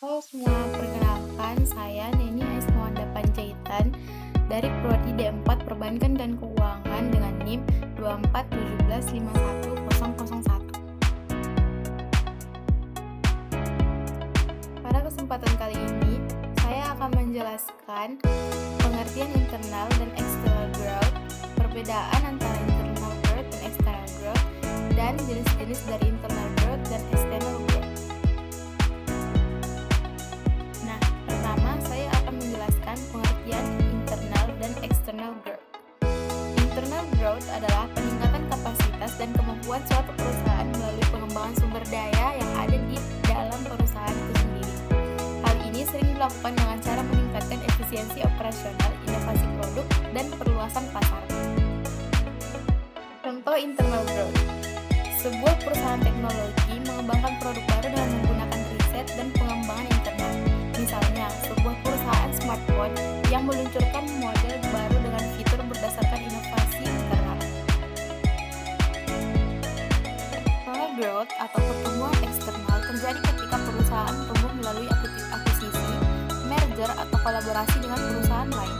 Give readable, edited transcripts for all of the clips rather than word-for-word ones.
Halo semua, perkenalkan saya Neni Aisnuanda Panjaitan dari Prodi D4 Perbankan dan Keuangan dengan NIM 241751001. Pada kesempatan kali ini, saya akan menjelaskan pengertian internal dan external growth, perbedaan antara internal growth dan external growth, dan jenis-jenis dari internal growth dan external growth. Nah, pertama saya akan menjelaskan pengertian internal dan external growth. Internal growth adalah peningkatan kapasitas dan kemampuan suatu perusahaan melalui pengembangan sumber daya yang ada di dalam perusahaan itu sendiri. Hal ini sering dilakukan dengan cara meningkatkan efisiensi operasional, inovasi produk, dan perluasan pasar. Contoh internal growth. Sebuah perusahaan teknologi mengembangkan produk baru dengan menggunakan riset dan pengembangan internal. Misalnya, sebuah perusahaan smartphone yang meluncurkan model baru dengan fitur berdasarkan inovasi internal. External growth atau pertumbuhan eksternal terjadi ketika perusahaan tumbuh melalui akuisisi, merger, atau kolaborasi dengan perusahaan lain.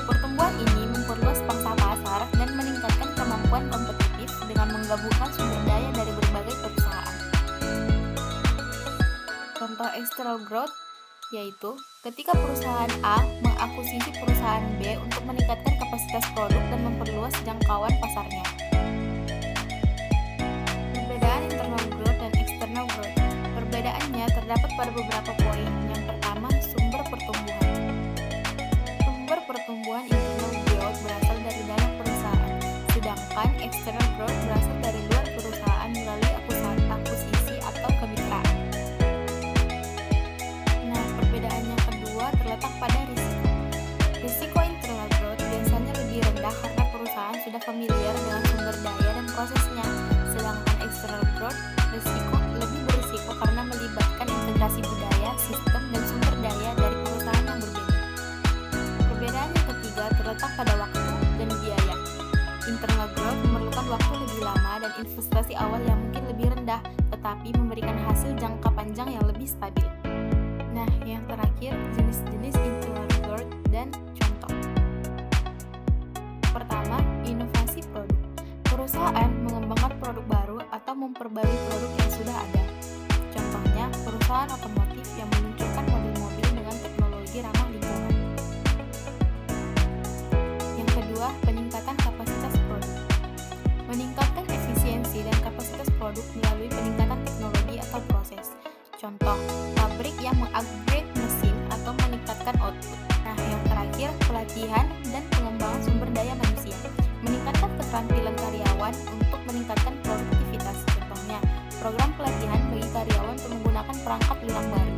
Pertumbuhan ini memperluas pangsa pasar dan meningkatkan kemampuan kompetitif dengan menggabungkan sumber daya dari berbagai perusahaan. Contoh external growth yaitu ketika perusahaan A mengakuisisi perusahaan B untuk meningkatkan kapasitas produk dan memperluas jangkauan pasarnya. Perbedaan internal growth dan external growth. Perbedaannya terdapat pada beberapa poin. Yang pertama, sumber pertumbuhan. Sumber pertumbuhan internal growth berasal dari dalam perusahaan, sedangkan external growth berasal dari luar perusahaan melalui akuisisi atau kemitraan. Nah, perbedaan yang kedua terletak pada risiko. Risiko internal growth biasanya lebih rendah karena perusahaan sudah familiar dengan sumber daya dan prosesnya, sedangkan external growth lebih berisiko karena melibatkan integrasi budaya, sistem, dan sumber daya dari perusahaan yang berbeda. Perbedaan yang ketiga terletak pada waktu dan biaya. Internal growth memerlukan waktu lebih lama dan investasi awal yang mungkin lebih rendah, tetapi memberikan hasil jangka panjang yang lebih stabil. Nah, yang terakhir, jenis-jenis internal growth dan contoh. Pertama, inovasi produk. Perusahaan mengembangkan produk baru atau memperbarui produk yang sudah ada. Contohnya, perusahaan otomotif yang meluncurkan model mobil dengan teknologi ramah lingkungan. Yang kedua, peningkatan kapasitas produk. Meningkatkan efisiensi dan kapasitas produk melalui peningkatan teknologi atau proses. Contoh, pabrik yang mengupgrade mesin atau meningkatkan output. Nah, yang terakhir, pelatihan dan pengembangan sumber daya manusia. Meningkatkan keterampilan karyawan untuk meningkatkan produktivitas. Contohnya, program pelatihan bagi karyawan untuk menggunakan perangkat lunak baru.